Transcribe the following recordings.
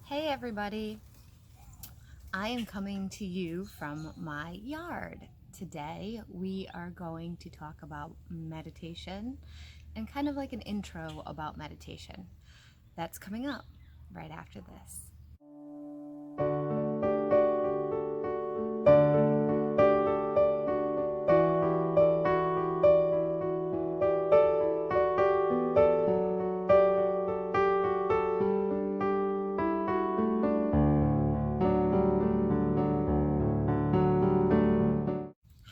Hey everybody, I am coming to you from my yard. Today we are going to talk about meditation and kind of like an intro about meditation. That's coming up right after this.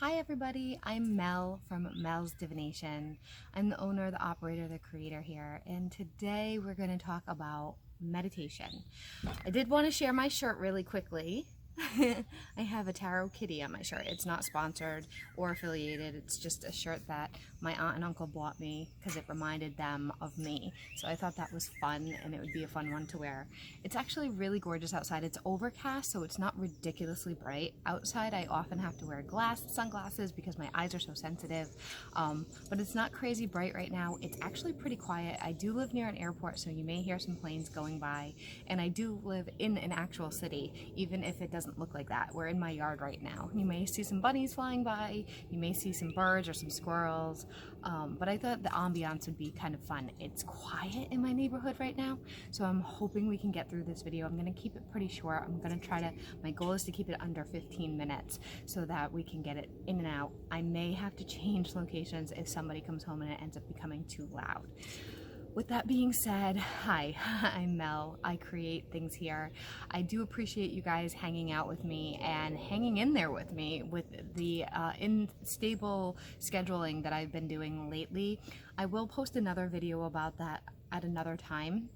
Hi everybody, I'm Mel from Melsdivination. I'm the owner, the operator, the creator here, and today we're going to talk about meditation. I did want to share my shirt really quickly. I have a tarot kitty on my shirt. It's not sponsored or affiliated. It's just a shirt that my aunt and uncle bought me because it reminded them of me. So I thought that was fun and it would be a fun one to wear. It's actually really gorgeous outside. It's overcast, so it's not ridiculously bright. Outside, I often have to wear sunglasses because my eyes are so sensitive. But it's not crazy bright right now. It's actually pretty quiet. I do live near an airport, so you may hear some planes going by. And I do live in an actual city, even if it doesn't look like that. We're in my yard right now. You may see some bunnies flying by, you may see some birds or some squirrels, but I thought the ambiance would be kind of fun. It's quiet in my neighborhood right now, so I'm hoping we can get through this video. I'm going to keep it pretty short. I'm going to try to, my goal is to keep it under 15 minutes so that we can get it in and out. I may have to change locations if somebody comes home and it ends up becoming too loud. With that being said, hi, I'm Mel. I create things here. I do appreciate you guys hanging out with me and hanging in there with me with the unstable scheduling that I've been doing lately. I will post another video about that at another time.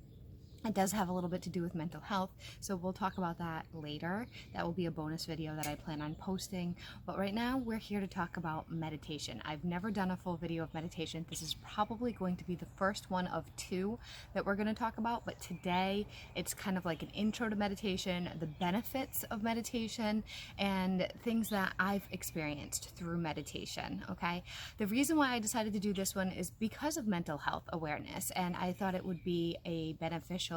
It does have a little bit to do with mental health, so we'll talk about that later. That will be a bonus video that I plan on posting. But right now, we're here to talk about meditation. I've never done a full video of meditation. This is probably going to be the first one of two that we're going to talk about, but today it's kind of like an intro to meditation, the benefits of meditation, and things that I've experienced through meditation, okay? The reason why I decided to do this one is because of mental health awareness, and I thought it would be a beneficial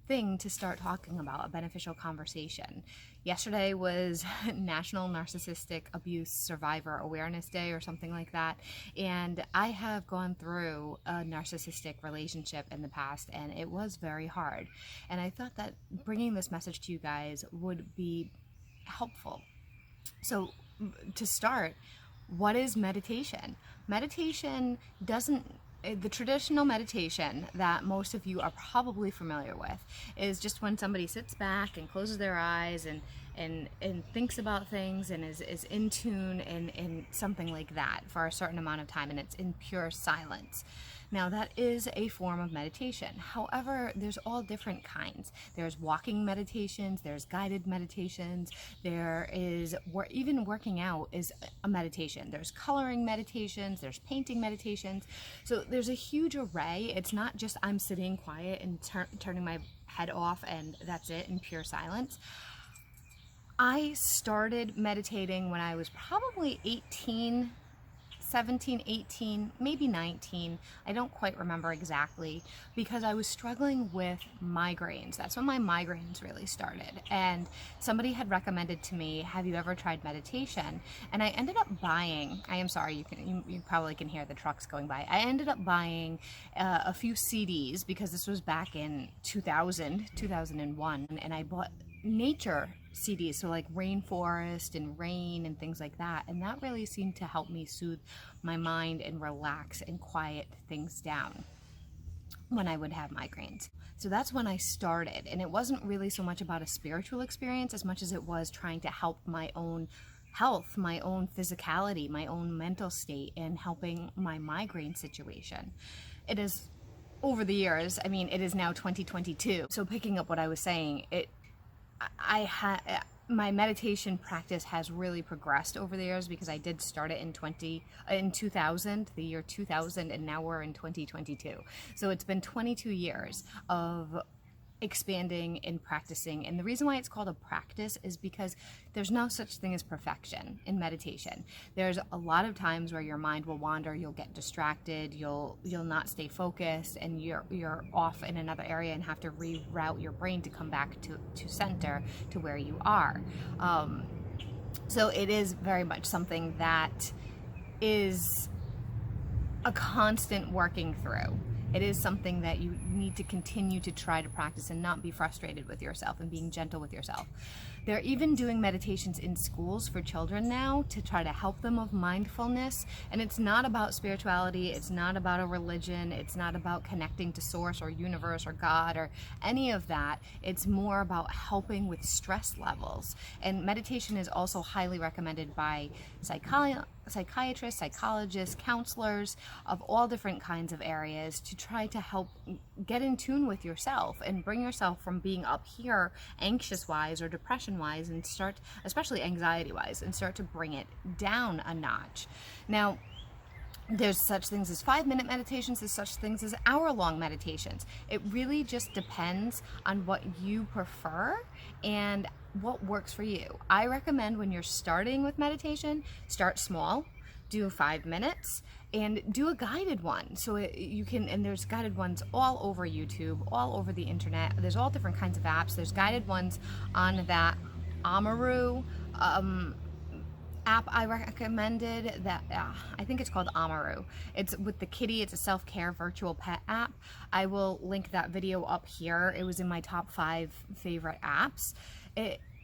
thing to start talking about, a beneficial conversation. Yesterday was National Narcissistic Abuse Survivor Awareness Day or something like that, and I have gone through a narcissistic relationship in the past and it was very hard, and I thought that bringing this message to you guys would be helpful. So to start, what is meditation? Meditation the traditional meditation that most of you are probably familiar with is just when somebody sits back and closes their eyes and thinks about things and is in tune and something like that for a certain amount of time, and it's in pure silence. Now that is a form of meditation. However, there's all different kinds. There's walking meditations, there's guided meditations, there is even working out is a meditation. There's coloring meditations, there's painting meditations. So there's a huge array. It's not just I'm sitting quiet and turning my head off and that's it in pure silence. I started meditating when I was probably 17, 18, maybe 19. I don't quite remember exactly, because I was struggling with migraines. That's when my migraines really started. And somebody had recommended to me, have you ever tried meditation? And I ended up buying, I am sorry, you probably can hear the trucks going by. I ended up buying a few CDs because this was back in 2001, and I bought nature CDs, so like rainforest and rain and things like that, and that really seemed to help me soothe my mind and relax and quiet things down when I would have migraines. So that's when I started, and it wasn't really so much about a spiritual experience as much as it was trying to help my own health, my own physicality, my own mental state, and helping my migraine situation. It is, over the years, I mean, it is now 2022, so picking up what I was saying, my meditation practice has really progressed over the years because I did start it in 2000, the year 2000, and now we're in 2022. So it's been 22 years of expanding and practicing. And the reason why it's called a practice is because there's no such thing as perfection in meditation. There's a lot of times where your mind will wander, you'll get distracted, you'll not stay focused, and you're off in another area and have to reroute your brain to come back to center, to where you are. So it is very much something that is a constant working through. It is something that you need to continue to try to practice and not be frustrated with yourself, and being gentle with yourself. They're even doing meditations in schools for children now to try to help them with mindfulness. And it's not about spirituality, it's not about a religion, it's not about connecting to source or universe or God or any of that. It's more about helping with stress levels. And meditation is also highly recommended by psychiatrists, psychologists, counselors of all different kinds of areas to try to help get in tune with yourself and bring yourself from being up here anxious-wise or depression-wise, and start, especially anxiety-wise, and start to bring it down a notch. Now, there's such things as 5-minute meditations, there's such things as hour-long meditations. It really just depends on what you prefer and what works for you. I recommend when you're starting with meditation, start small, do 5 minutes, and do a guided one. So you can, and there's guided ones all over YouTube, all over the internet. There's all different kinds of apps. There's guided ones on that Amaru app I recommended, that I think it's called Amaru. It's with the kitty. It's a self-care virtual pet app. I will link that video up here. It was in my top 5 favorite apps.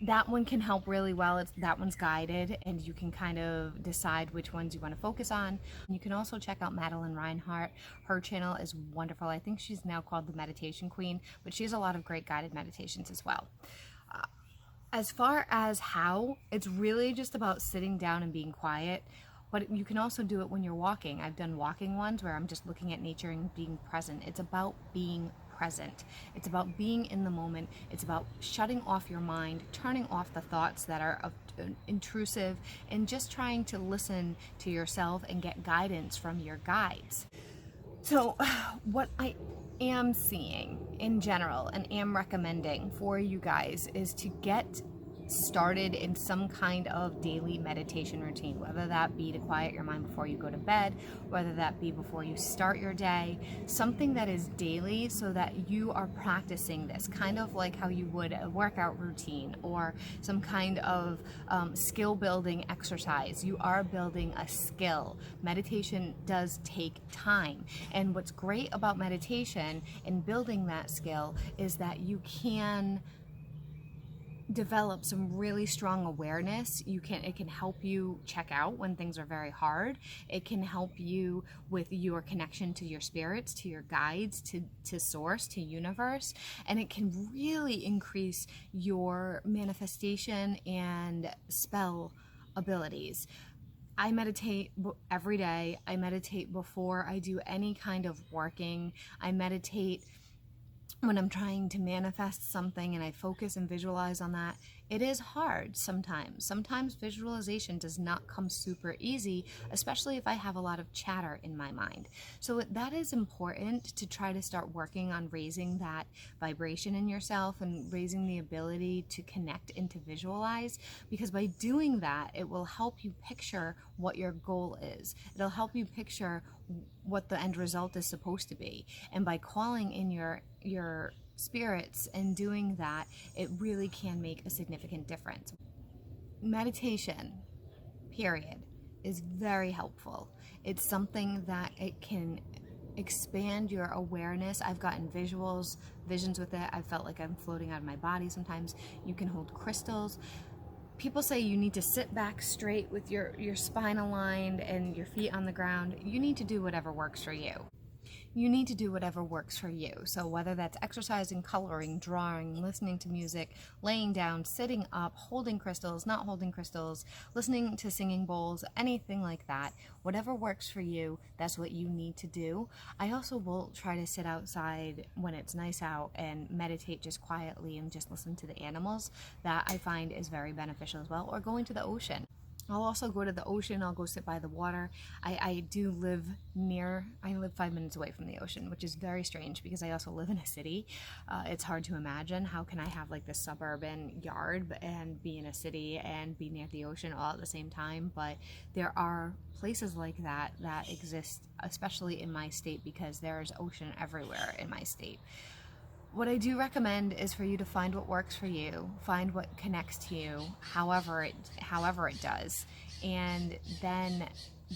That one can help really well. That one's guided, and you can kind of decide which ones you want to focus on. You can also check out Madeline Reinhart. Her channel is wonderful. I think she's now called the Meditation Queen, but she has a lot of great guided meditations as well. As far as how, it's really just about sitting down and being quiet, but you can also do it when you're walking. I've done walking ones where I'm just looking at nature and being present. It's about being present. It's about being in the moment. It's about shutting off your mind, turning off the thoughts that are intrusive, and just trying to listen to yourself and get guidance from your guides. So what I am seeing in general and am recommending for you guys is to get started in some kind of daily meditation routine, whether that be to quiet your mind before you go to bed, whether that be before you start your day, something that is daily, so that you are practicing this, kind of like how you would a workout routine or some kind of skill building exercise. You are building a skill. Meditation does take time, and what's great about meditation and building that skill is that you can develop some really strong awareness. It can help you check out when things are very hard. It can help you with your connection to your spirits, to your guides, to source, to universe, and it can really increase your manifestation and spell abilities. I meditate every day. I meditate before I do any kind of working. I meditate when I'm trying to manifest something, and I focus and visualize on that. It is hard sometimes. Sometimes visualization does not come super easy, especially if I have a lot of chatter in my mind. So that is important to try to start working on raising that vibration in yourself and raising the ability to connect and to visualize, because by doing that, it will help you picture what your goal is. It'll help you picture what the end result is supposed to be. And by calling in your spirits and doing that, it really can make a significant difference. Meditation, period, is very helpful. It's something that it can expand your awareness. I've gotten visions with it. I've felt like I'm floating out of my body sometimes. You can hold crystals. People say you need to sit back straight with your spine aligned and your feet on the ground. You need to do whatever works for you. You need to do whatever works for you. So whether that's exercising, coloring, drawing, listening to music, laying down, sitting up, holding crystals, not holding crystals, listening to singing bowls, anything like that, whatever works for you, that's what you need to do. I also will try to sit outside when it's nice out and meditate just quietly and just listen to the animals. That I find is very beneficial as well, or going to the ocean. I'll also go to the ocean. I'll go sit by the water. I live 5 minutes away from the ocean, which is very strange because I also live in a city. It's hard to imagine how can I have like this suburban yard and be in a city and be near the ocean all at the same time. But there are places like that that exist, especially in my state, because there's ocean everywhere in my state. What I do recommend is for you to find what works for you, find what connects to you, however it does, and then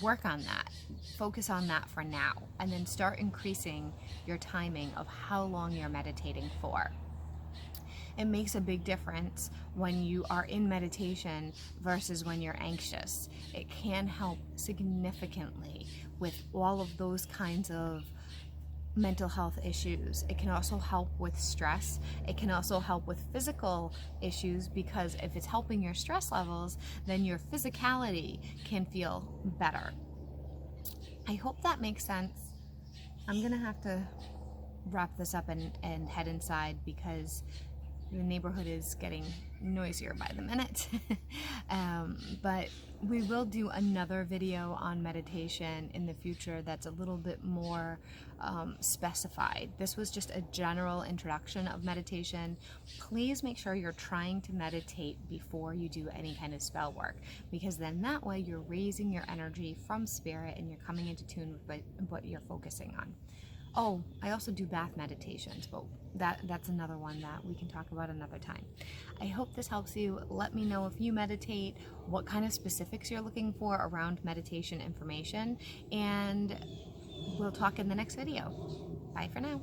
work on that. Focus on that for now, and then start increasing your timing of how long you're meditating for. It makes a big difference when you are in meditation versus when you're anxious. It can help significantly with all of those kinds of mental health issues. It can also help with stress. It can also help with physical issues, because if it's helping your stress levels, then your physicality can feel better. I hope that makes sense. I'm gonna have to wrap this up and head inside because the neighborhood is getting noisier by the minute. But we will do another video on meditation in the future that's a little bit more specified. This was just a general introduction of meditation. Please make sure you're trying to meditate before you do any kind of spell work, because then that way you're raising your energy from spirit and you're coming into tune with what you're focusing on. Oh, I also do bath meditations, but that's another one that we can talk about another time. I hope this helps you. Let me know if you meditate, what kind of specifics you're looking for around meditation information, and we'll talk in the next video. Bye for now.